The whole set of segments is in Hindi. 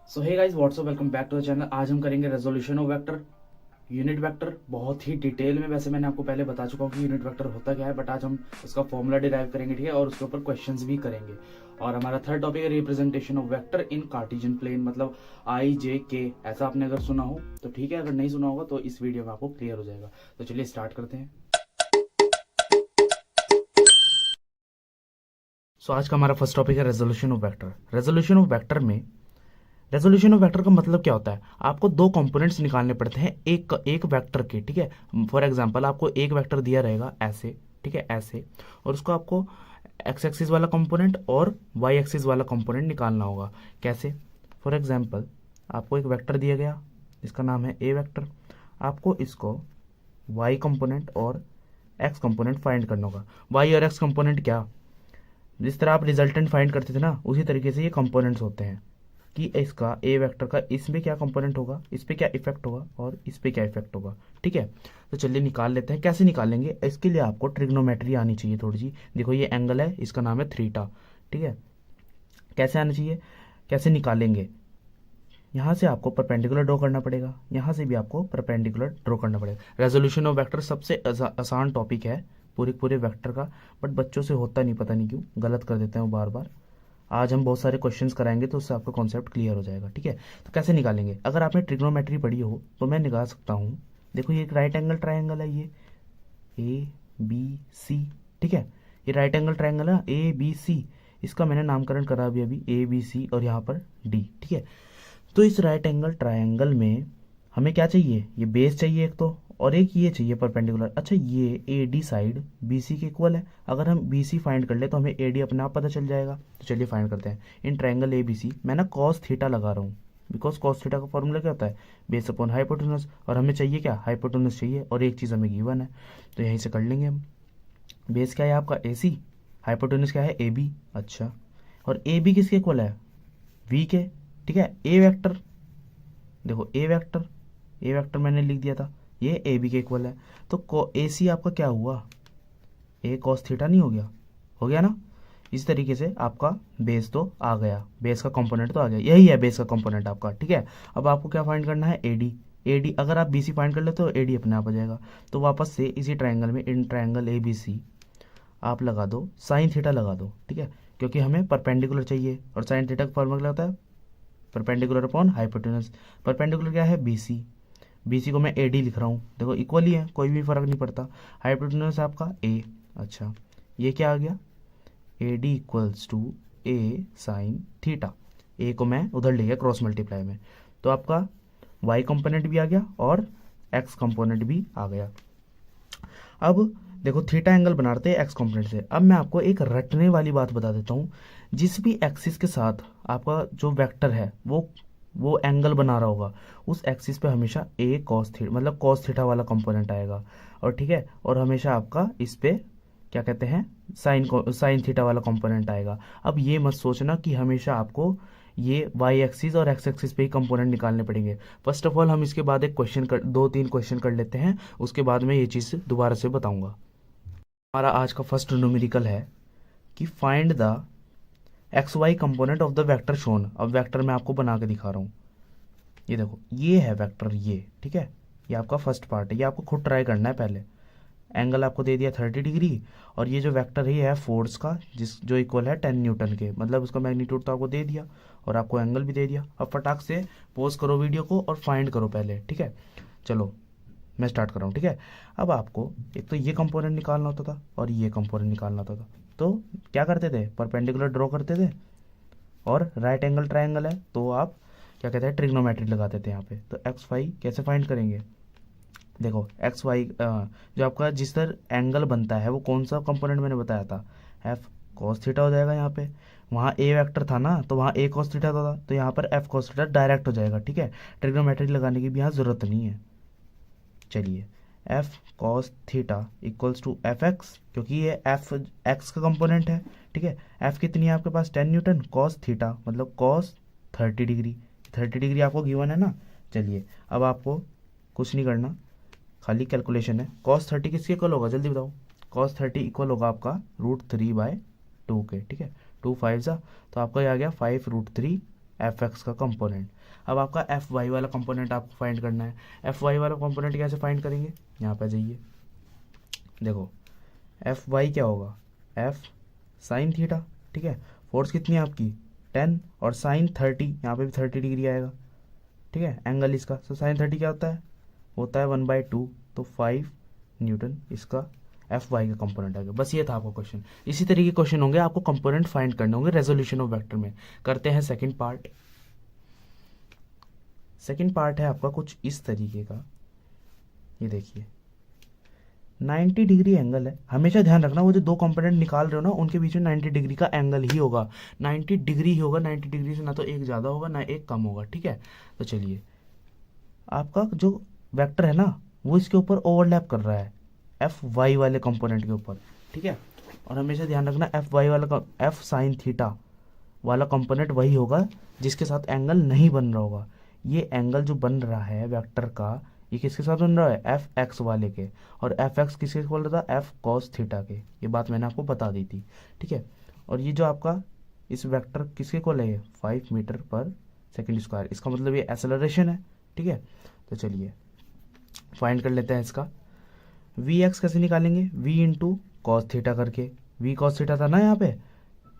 So hey guys what's up welcome back to the channel. आज हम करेंगे resolution of vector, unit vector, बहुत ही डिटेल में। वैसे मैंने आपको पहले बता चुका हूँ कि यूनिट वेक्टर होता क्या है, बट आज हम उसका फॉर्मूला डिराइव करेंगे, ठीक है, और उसके ऊपर क्वेश्चंस भी करेंगे। और हमारा थर्ड टॉपिक है representation of vector in Cartesian plane, मतलब आई जे के। ऐसा आपने अगर सुना हो तो ठीक है, अगर नहीं सुना होगा तो इस वीडियो में आपको क्लियर हो जाएगा। तो चलिए स्टार्ट करते हैं। सो आज का हमारा फर्स्ट टॉपिक है resolution of vector. Resolution of vector का मतलब क्या होता है? आपको दो कंपोनेंट्स निकालने पड़ते हैं एक एक वेक्टर के, ठीक है। फॉर एग्जांपल आपको एक वेक्टर दिया रहेगा ऐसे, ठीक है, ऐसे, और उसको आपको एक्स एक्सिस वाला कंपोनेंट और वाई एक्सिस वाला कंपोनेंट निकालना होगा। कैसे? फॉर एग्जांपल आपको एक वेक्टर दिया गया, इसका नाम है ए वेक्टर। आपको इसको वाई कंपोनेंट और एक्स कंपोनेंट फाइंड करना होगा। वाई और एक्स कंपोनेंट क्या, जिस तरह आप रिजल्टेंट फाइंड करते थे ना, उसी तरीके से ये कंपोनेंट्स होते हैं कि इसका ए वेक्टर का इसमें क्या कंपोनेंट होगा, इस पे क्या इफेक्ट होगा और इस पे क्या इफेक्ट होगा, ठीक है। तो चलिए निकाल लेते हैं। कैसे निकालेंगे? इसके लिए आपको ट्रिग्नोमेट्री आनी चाहिए थोड़ी सी। देखो ये एंगल है, इसका नाम है थीटा, ठीक है। कैसे आना चाहिए, कैसे निकालेंगे? यहाँ से आपको परपेंडिकुलर ड्रॉ करना पड़ेगा, यहाँ से भी आपको परपेंडिकुलर ड्रॉ करना पड़ेगा। रेजोल्यूशन ऑफ वेक्टर सबसे आसान टॉपिक है पूरे पूरे वेक्टर का, बट बच्चों से होता नहीं, पता नहीं क्यों गलत कर देते हैं वो बार बार। आज हम बहुत सारे क्वेश्चंस कराएंगे तो उससे आपका कॉन्सेप्ट क्लियर हो जाएगा, ठीक है। तो कैसे निकालेंगे? अगर आपने ट्रिग्नोमेट्री पढ़ी हो तो मैं निकाल सकता हूँ। देखो ये एक राइट एंगल ट्राइंगल है, ये ए बी सी, ठीक है। ये राइट एंगल ट्राइंगल है ए बी सी, इसका मैंने नामकरण करा अभी अभी, ए बी सी और यहाँ पर डी, ठीक है। तो इस राइट एंगल ट्रायंगल में हमें क्या चाहिए? ये बेस चाहिए एक तो, और एक ये चाहिए परपेंडिकुलर। अच्छा, ये A D side B C के इक्वल है। अगर हम बी सी फाइंड कर ले तो हमें ए डी अपने आप पता चल जाएगा। तो चलिए फाइंड करते हैं। In triangle A B C मैं ना कॉस थीटा लगा रहा हूँ, बिकॉज कॉस थीटा का फॉर्मूला क्या होता है? Base upon hypotenuse. और हमें चाहिए क्या? हाइपोटेनस चाहिए, और एक चीज़ हमें गिवन है तो यहीं से कर लेंगे हम। बेस क्या है आपका? ए सी, हाइपोटेनस क्या है? A B. अच्छा, और ए बी किसके इक्वल है? वी के, ठीक है। ए वेक्टर, देखो ए वेक्टर मैंने लिख दिया था, ये ए बी के इक्वल है। तो ए सी आपका क्या हुआ? ए कॉस थीटा नहीं हो गया? हो गया ना। इस तरीके से आपका बेस तो आ गया, बेस का कंपोनेंट तो आ गया, यही है बेस का कंपोनेंट आपका, ठीक है। अब आपको क्या फाइंड करना है? A D. ए डी अगर आप बी सी फाइंड कर लेते तो ए डी अपने आप आ जाएगा। तो वापस से इसी ट्राइंगल में, in triangle A B C आप लगा दो साइन थीटा लगा दो, ठीक है, क्योंकि हमें परपेंडिकुलर चाहिए और साइन थीटा का फॉर्मूला क्या होता है? Perpendicular upon hypotenuse. परपेंडिकुलर क्या है? B C. बी सी को मैं ए डी लिख रहा हूँ, देखो इक्वल ही है, कोई भी फर्क नहीं पड़ता। हाइपोटेनस आपका ए। अच्छा, ये क्या आ गया? A D equals to A sine theta. A को मैं उधर ले गया क्रॉस मल्टीप्लाई में, तो आपका वाई कंपोनेंट भी आ गया और एक्स कंपोनेंट भी आ गया। अब देखो थीटा एंगल बनाते हैं एक्स कंपोनेंट से। अब मैं आपको एक रटने वाली बात बता देता हूँ। जिस भी एक्सिस के साथ आपका जो वेक्टर है वो एंगल बना रहा होगा, उस एक्सिस पे हमेशा ए कॉस थीटा, मतलब कॉस थीटा वाला कंपोनेंट आएगा। और ठीक है, और हमेशा आपका इस पे क्या कहते हैं, साइन थीटा वाला कंपोनेंट आएगा। अब ये मत सोचना कि हमेशा आपको ये वाई एक्सिस और एक्स एक्सिस पे ही कंपोनेंट निकालने पड़ेंगे। फर्स्ट ऑफ ऑल हम इसके बाद एक क्वेश्चन कर, दो तीन क्वेश्चन कर लेते हैं, उसके बाद मैं ये चीज़ दोबारा से बताऊंगा। हमारा आज का फर्स्ट न्यूमेरिकल है कि find the X Y component of the vector shown. अब वेक्टर मैं आपको बना के दिखा रहा हूँ। ये देखो, ये है वेक्टर, ये ठीक है, ये आपका फर्स्ट पार्ट है, ये आपको खुद ट्राई करना है पहले। एंगल आपको दे दिया 30 डिग्री, और ये जो वेक्टर है ये है फोर्स का, जिस जो इक्वल है 10 न्यूटन के, मतलब उसका मैग्नीट्यूड तो आपको दे दिया और आपको एंगल भी दे दिया। अब फटाक से पॉज करो वीडियो को और फाइंड करो पहले, ठीक है। चलो मैं स्टार्ट कर रहा हूँ, ठीक है। अब आपको एक तो ये कंपोनेंट निकालना होता था और ये कंपोनेंट निकालना होता था। तो क्या करते थे? परपेंडिकुलर ड्रॉ करते थे, और राइट एंगल ट्राइंगल है तो आप क्या कहते हैं, ट्रिग्नोमेट्री लगाते थे यहाँ पे। तो एक्स वाई कैसे फाइंड करेंगे? देखो एक्स वाई जो आपका जिस तरह एंगल बनता है वो कौन सा कंपोनेंट मैंने बताया था? एफ कॉस थीटा हो जाएगा यहाँ पे। वहाँ ए वेक्टर था ना, तो वहाँ ए कॉस थीटा था, तो यहाँ पर एफ कॉस थीटा डायरेक्ट हो जाएगा, ठीक है। ट्रिग्नोमेट्री लगाने की भी यहाँ ज़रूरत नहीं है। चलिए, F cos theta equals to F X, क्योंकि ये एफ एक्स का कंपोनेंट है, ठीक है। एफ कितनी है आपके पास? 10 न्यूटन। कॉस थीटा मतलब कॉस 30 डिग्री। 30 डिग्री आपको गिवन है ना। चलिए, अब आपको कुछ नहीं करना, खाली कैलकुलेशन है। कॉस 30 किसके इक्वल होगा, जल्दी बताओ? कॉस 30 इक्वल होगा आपका √3/2 के, ठीक है। 2 5 जा, तो आपका ये आ गया 5√3 एफ एक्स का कंपोनेंट। अब आपका एफ वाई वाला कंपोनेंट आपको फाइंड करना है। एफ वाई वाला कंपोनेंट कैसे फाइंड करेंगे, यहाँ पे जाइए, देखो एफ वाई क्या होगा, एफ साइन थीटा, ठीक है। फोर्स कितनी है आपकी 10 और साइन 30, यहाँ पे भी 30 डिग्री आएगा, ठीक है एंगल इसका। तो साइन 30 क्या होता है 1/2, तो 5 न्यूटन इसका एफ वाई का कंपोनेंट आ गया। बस ये था आपका क्वेश्चन। इसी तरीके के क्वेश्चन होंगे, आपको कंपोनेंट फाइंड करने होंगे रेजोल्यूशन ऑफ वेक्टर में। करते हैं सेकंड पार्ट। सेकंड पार्ट है आपका कुछ इस तरीके का, ये देखिए 90 डिग्री एंगल है। हमेशा ध्यान रखना वो जो दो कंपोनेंट निकाल रहे हो ना उनके बीच में 90 डिग्री का एंगल ही होगा, 90 डिग्री ही होगा। 90 डिग्री से ना तो एक ज़्यादा होगा ना एक कम होगा, ठीक है। तो चलिए, आपका जो वेक्टर है ना वो इसके ऊपर ओवरलैप कर रहा है एफ वाई वाले कंपोनेंट के ऊपर, ठीक है। और हमेशा ध्यान रखना एफ वाई वाला एफ साइन थीटा वाला कंपोनेंट वही होगा जिसके साथ एंगल नहीं बन रहा होगा। ये एंगल जो बन रहा है वेक्टर का, ये किसके साथ बन रहा है, एफ एक्स वाले के। और एफ एक्स किसके बोल रहा था, एफ कॉस थीटा के। ये बात मैंने आपको बता दी थी, ठीक है। और ये जो आपका इस वेक्टर किसके को है, 5 मीटर पर सेकेंड स्क्वायर। इसका मतलब ये एक्सेलरेशन है, ठीक है। तो चलिए फाइंड कर लेते हैं इसका। वी एक्स कैसे निकालेंगे, वी इंटू कॉस थीटा करके। वी कॉस थीटा था ना यहाँ पे,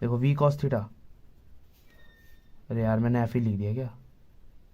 देखो वी कॉस थीटा, अरे यार मैंने एफ ही लिख दिया क्या,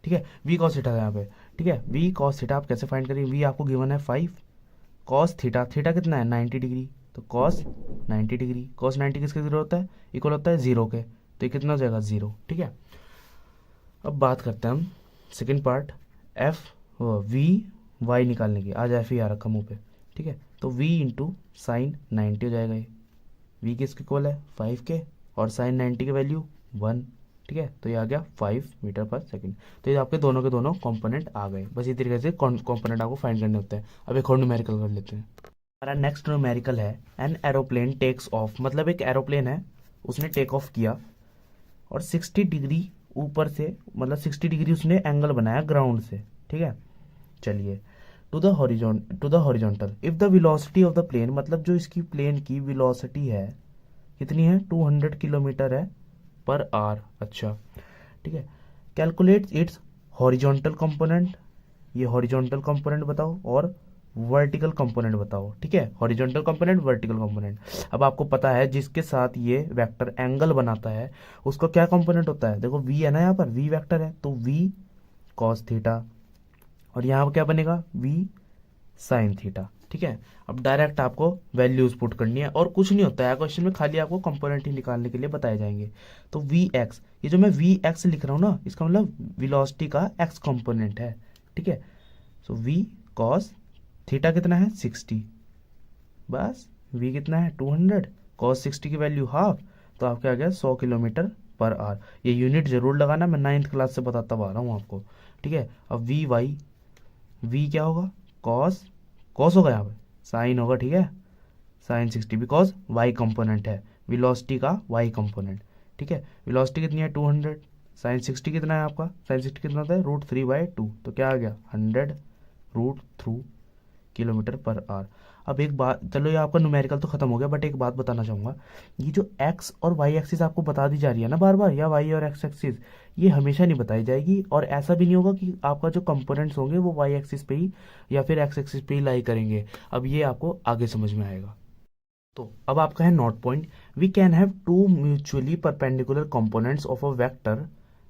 ठीक है। वी कॉस थीटा था यहाँ पे, ठीक है। वी कॉस थीटा आप कैसे फाइंड करेंगे, वी आपको गिवन है 5, कॉस थीटा, थीटा कितना है 90 डिग्री, तो कॉस 90 डिग्री, कॉस 90 किसके जीरो होता है, इक्वल होता है 0 के, तो ये कितना हो जाएगा 0, ठीक है। अब बात करते हैं हम second part, F V Y निकालने की। आज एफ ही आ रखा मुँह पे, ठीक है। तो वी इंटू साइन 90 हो जाएगा। ये वी किसके इक्वल है 5 के, और साइन 90 की वैल्यू 1, ठीक है। तो ये आ गया 5 मीटर पर सेकंड। तो ये आपके दोनों के दोनों कंपोनेंट आ गए। बस इस तरीके से कंपोनेंट आपको फाइंड करने होते हैं। अब एक और न्यूमेरिकल कर लेते हैं। हमारा नेक्स्ट न्यूमेरिकल है एन एरोप्लेन टेक्स ऑफ, मतलब एक एरोप्लेन है उसने टेक ऑफ किया और 60 डिग्री ऊपर से, मतलब 60 डिग्री उसने एंगल बनाया ग्राउंड से, ठीक है। चलिए to the horizontal if the velocity of the plane, मतलब जो इसकी प्लेन की वेलोसिटी है कितनी है 200 किलोमीटर है पर आवर। अच्छा, ठीक है। कैलकुलेट इट्स हॉरिजॉन्टल कंपोनेंट, ये हॉरिजॉन्टल कंपोनेंट बताओ और वर्टिकल कंपोनेंट बताओ, ठीक है। Horizontal component, vertical component. अब आपको पता है जिसके साथ ये वेक्टर एंगल बनाता है उसका क्या कंपोनेंट होता है, देखो वी है ना, यहाँ पर वी वेक्टर है तो वी कॉस थीटा, और यहाँ क्या बनेगा वी साइन थीटा, ठीक है। अब डायरेक्ट आपको वैल्यूज पुट करनी है और कुछ नहीं होता है क्वेश्चन में, खाली आपको कंपोनेंट ही निकालने के लिए बताए जाएंगे। तो वी एक्स, ये जो मैं वी एक्स लिख रहा हूँ ना इसका मतलब वेलोसिटी का एक्स कंपोनेंट है, ठीक है। सो वी कॉस थीटा कितना है 60, बस वी कितना है 200, कॉस 60 की वैल्यू हाफ, तो आपके आ गया 100 किलोमीटर पर आवर। ये यूनिट जरूर लगाना, मैं 9th क्लास से बताता आ रहा हूँ आपको, ठीक है। अब वी वाई, वी क्या होगा कॉस, कॉस होगा यहाँ पे साइन होगा, ठीक है। साइन 60 बिकॉज वाई कंपोनेंट है, वेलोसिटी का वाई कंपोनेंट, ठीक है। वेलोसिटी कितनी है 200, साइन 60 कितना है आपका, साइन 60 कितना होता है √3/2, तो क्या आ गया 100 √3 किलोमीटर पर आवर। अब एक बात, चलो ये आपका न्यूमेरिकल तो खत्म हो गया, बट एक बात बताना चाहूँगा, ये जो एक्स और वाई एक्सिस आपको बता दी जा रही है ना बार बार, या वाई और एक्स एक्सिस, ये हमेशा नहीं बताई जाएगी। और ऐसा भी नहीं होगा कि आपका जो कंपोनेंट्स होंगे वो वाई एक्सिस पे ही या फिर एक्स एक्सिस पे ही लाई करेंगे। अब ये आपको आगे समझ में आएगा। तो अब आपका है note point, we can have two mutually perpendicular components of a vector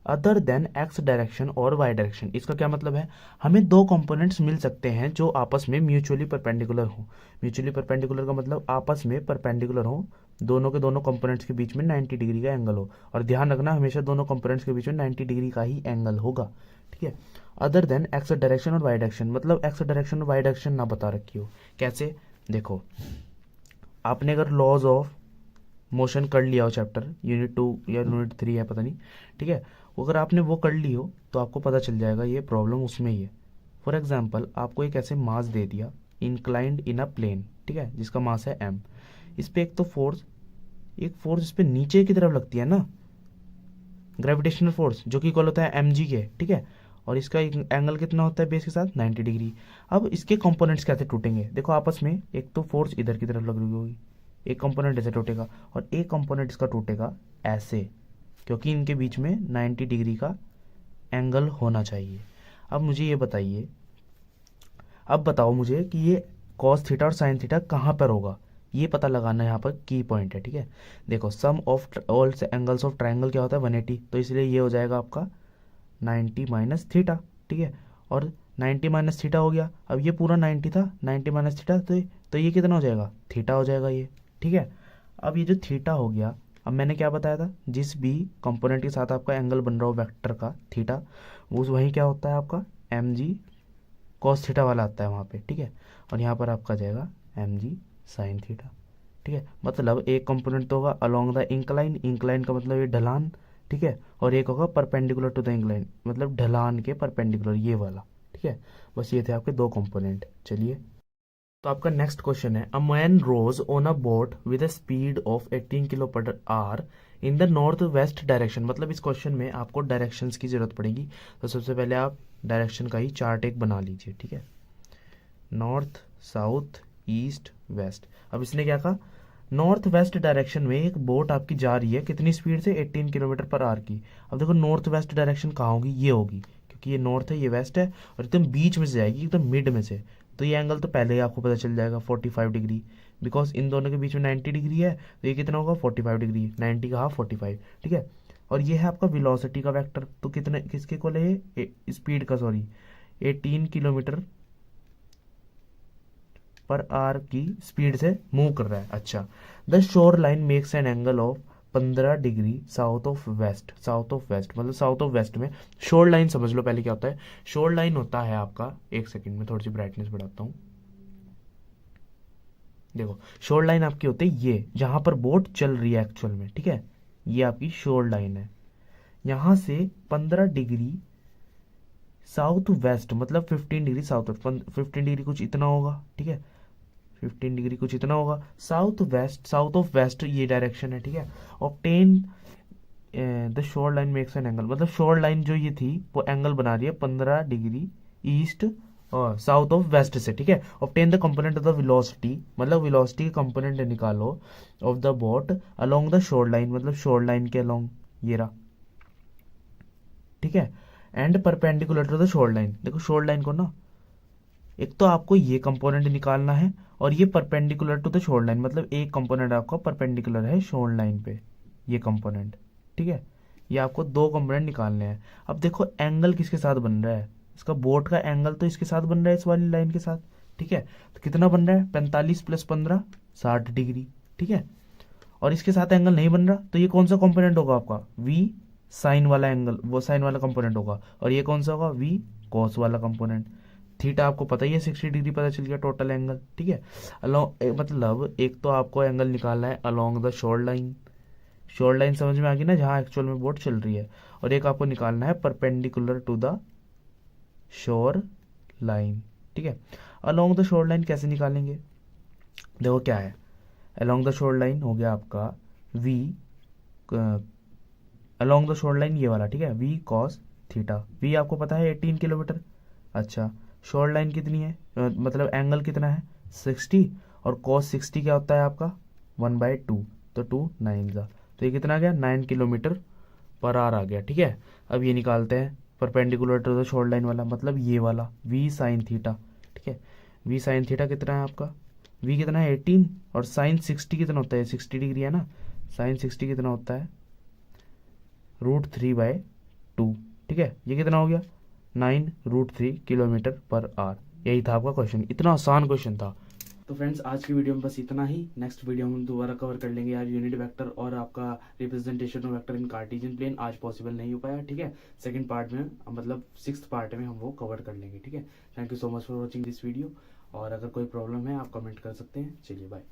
other than X direction और वाई डायरेक्शन। इसका क्या मतलब है, हमें दो कंपोनेंट्स मिल सकते हैं जो आपस में म्यूचुअली परपेंडिकुलर हो। म्यूचुअली परपेंडिकुलर का मतलब आपस में परपेंडिकुलर हो, दोनों के दोनों कंपोनेंट्स के बीच में 90 डिग्री का एंगल हो। और ध्यान रखना हमेशा दोनों कंपोनेंट्स के बीच में 90 डिग्री का ही एंगल होगा, ठीक है। अदर देन एक्स डायरेक्शन और वाई डायरेक्शन, मतलब एक्स डायरेक्शन और वाई डायरेक्शन ना बता रखी हो। कैसे, देखो आपने अगर लॉज ऑफ मोशन कर लिया हो चैप्टर यूनिट 2 या यूनिट 3 है पता नहीं, ठीक है, अगर आपने वो कर ली हो तो आपको पता चल जाएगा ये प्रॉब्लम उसमें ही है। फॉर एग्जांपल आपको एक ऐसे मास दे दिया इंक्लाइंड इन अ प्लेन, ठीक है, जिसका मास है m। इस पे एक तो फोर्स, एक फोर्स इस पे नीचे की तरफ लगती है ना, ग्रेविटेशनल फोर्स, जो कि इक्वल होता है mg के, ठीक है। और इसका एंगल कितना होता है बेस के साथ 90 डिग्री। अब इसके कंपोनेंट्स कैसे टूटेंगे, देखो आपस में एक तो फोर्स इधर की तरफ लग रही होगी, एक कंपोनेंट ऐसे टूटेगा और एक कंपोनेंट इसका टूटेगा ऐसे, क्योंकि इनके बीच में 90 डिग्री का एंगल होना चाहिए। अब मुझे ये बताइए, अब बताओ मुझे कि ये कॉस थीटा और साइन थीटा कहाँ पर होगा, ये पता लगाना यहाँ पर की पॉइंट है। ठीक है, देखो sum of all angles of triangle क्या होता है 180, तो इसलिए ये हो जाएगा आपका 90 माइनस थीटा। ठीक है, और 90 माइनस थीटा हो गया। अब ये पूरा 90 था, 90 माइनस थीटा, तो ये कितना हो जाएगा, थीटा हो जाएगा ये। ठीक है, अब ये जो थीटा हो गया, अब मैंने क्या बताया था, जिस भी कंपोनेंट के साथ आपका एंगल बन रहा हो वेक्टर का थीटा, वो वही क्या होता है आपका एम जी कॉस थीटा वाला आता है वहाँ पे। ठीक है, और यहाँ पर आपका जाएगा एम जी साइन थीटा। ठीक है, मतलब एक कंपोनेंट तो होगा अलोंग द इंक्लाइन, इंक्लाइन का मतलब ये ढलान। ठीक है, और एक होगा परपेंडिकुलर टू द इंक्लाइन, मतलब ढलान के परपेंडिकुलर, ये वाला। ठीक है, बस ये थे आपके दो कंपोनेंट। चलिए, तो आपका नेक्स्ट क्वेश्चन है, a man rows on a boat with a speed of 18 kilo per hour in the north west direction. मतलब इस क्वेश्चन में आपको डायरेक्शंस की जरूरत पड़ेगी। तो सबसे पहले आप डायरेक्शन का ही चार्ट एक बना लीजिए। ठीक है, नॉर्थ, साउथ, ईस्ट, वेस्ट। अब इसने क्या कहा, नॉर्थ वेस्ट डायरेक्शन में एक बोट आपकी जा रही है कितनी स्पीड से, 18 किलोमीटर पर आवर की। अब देखो नॉर्थ वेस्ट डायरेक्शन कहाँ होगी, ये होगी, क्योंकि ये नॉर्थ है ये वेस्ट है, और एकदम बीच में से जाएगी, एकदम मिड में से। तो ये एंगल तो पहले ही आपको पता चल जाएगा 45 डिग्री, बिकॉज इन दोनों के बीच में 90 डिग्री है, तो ये कितना होगा 45 डिग्री, 90 का हाफ 45। ठीक है, और ये है आपका वेलोसिटी का वेक्टर, तो कितने किसके इक्वल है ये, स्पीड का, सॉरी 18 किलोमीटर पर आवर की स्पीड से मूव कर रहा है। अच्छा, the shore line makes an angle of 15 degree south of west, south of west मतलब साउथ ऑफ वेस्ट में शोर लाइन समझ लो पहले क्या होता है। शोर लाइन होता है आपका, एक सेकंड में थोड़ी सी ब्राइटनेस बढ़ाता हूँ। देखो शोर लाइन आपकी होती है ये, जहां पर बोट चल रही है एक्चुअल में। ठीक है, ये आपकी शोर लाइन है। यहां से 15 डिग्री साउथ वेस्ट मतलब 15 डिग्री साउथ, 15 डिग्री कुछ इतना होगा। ठीक है, 15 डिग्री कुछ इतना होगा, south west, south of west ये डायरेक्शन है। ठीक है, obtain the shore line makes an angle, मतलब शोर लाइन जो ये थी वो एंगल बना रही है 15 डिग्री ईस्ट और साउथ ऑफ वेस्ट से। ठीक है, obtain the component of the velocity, मतलब वेलोसिटी के कंपोनेंट निकालो of the boat along the shore line, मतलब शोर लाइन के अलोंग ये रहा। ठीक है, and perpendicular to the shore line. देखो शोर लाइन को ना, एक तो आपको ये कंपोनेंट निकालना है, और ये perpendicular to the shore line, मतलब एक कंपोनेंट आपका परपेंडिकुलर है शोर लाइन पे, ये कंपोनेंट। ठीक है, ये आपको दो कंपोनेंट निकालने हैं। अब देखो एंगल किसके साथ बन रहा है, इसका बोट का एंगल तो इसके साथ बन रहा है, इस वाली लाइन के साथ। ठीक है, तो कितना बन रहा है 45 प्लस 15 60 डिग्री। ठीक है, और इसके साथ एंगल नहीं बन रहा, तो ये कौन सा कंपोनेंट होगा आपका, वी साइन वाला एंगल, वो साइन वाला कंपोनेंट होगा। और ये कौन सा होगा, वी कॉस वाला कंपोनेंट। थीटा आपको पता ही है 60 डिग्री पता चल गया टोटल एंगल। ठीक है, मतलब एक तो आपको एंगल निकालना है along the shore line, shore line समझ में आ गई ना, जहाँ एक्चुअल में बोट चल रही है, और एक आपको निकालना है perpendicular to the shore line. ठीक है, अलोंग द शोर लाइन कैसे निकालेंगे, देखो क्या है, अलोंग द शोर लाइन हो गया आपका V, along the shore line ये वाला। ठीक है, वी कॉस थीटा, वी आपको पता है 18 किलोमीटर। अच्छा, शोर लाइन कितनी है, मतलब एंगल कितना है 60, और कॉस 60 क्या होता है आपका 1/2, तो 2 9 का, तो ये कितना आ गया 9 किलोमीटर पर आवर आ गया। ठीक है, अब ये निकालते हैं perpendicular to the shore line वाला, मतलब ये वाला वी साइन थीटा। ठीक है, वी साइन थीटा कितना है आपका, वी कितना है 18, और साइन 60 कितना होता है, 60 डिग्री है ना, साइन 60 कितना होता है √3/2। ठीक है, ये कितना हो गया 9 √3 किलोमीटर पर आवर। यही था आपका क्वेश्चन, इतना आसान क्वेश्चन था। तो फ्रेंड्स आज की वीडियो में बस इतना ही। नेक्स्ट वीडियो में हम दोबारा कवर कर लेंगे यार यूनिट वेक्टर और आपका representation of vector in Cartesian plane. आज पॉसिबल नहीं हो पाया। ठीक है, सेकंड पार्ट में मतलब 6th पार्ट में हम वो कवर कर लेंगे। ठीक है, thank you so much for watching this video, और अगर कोई प्रॉब्लम है आप कमेंट कर सकते हैं। चलिए बाय।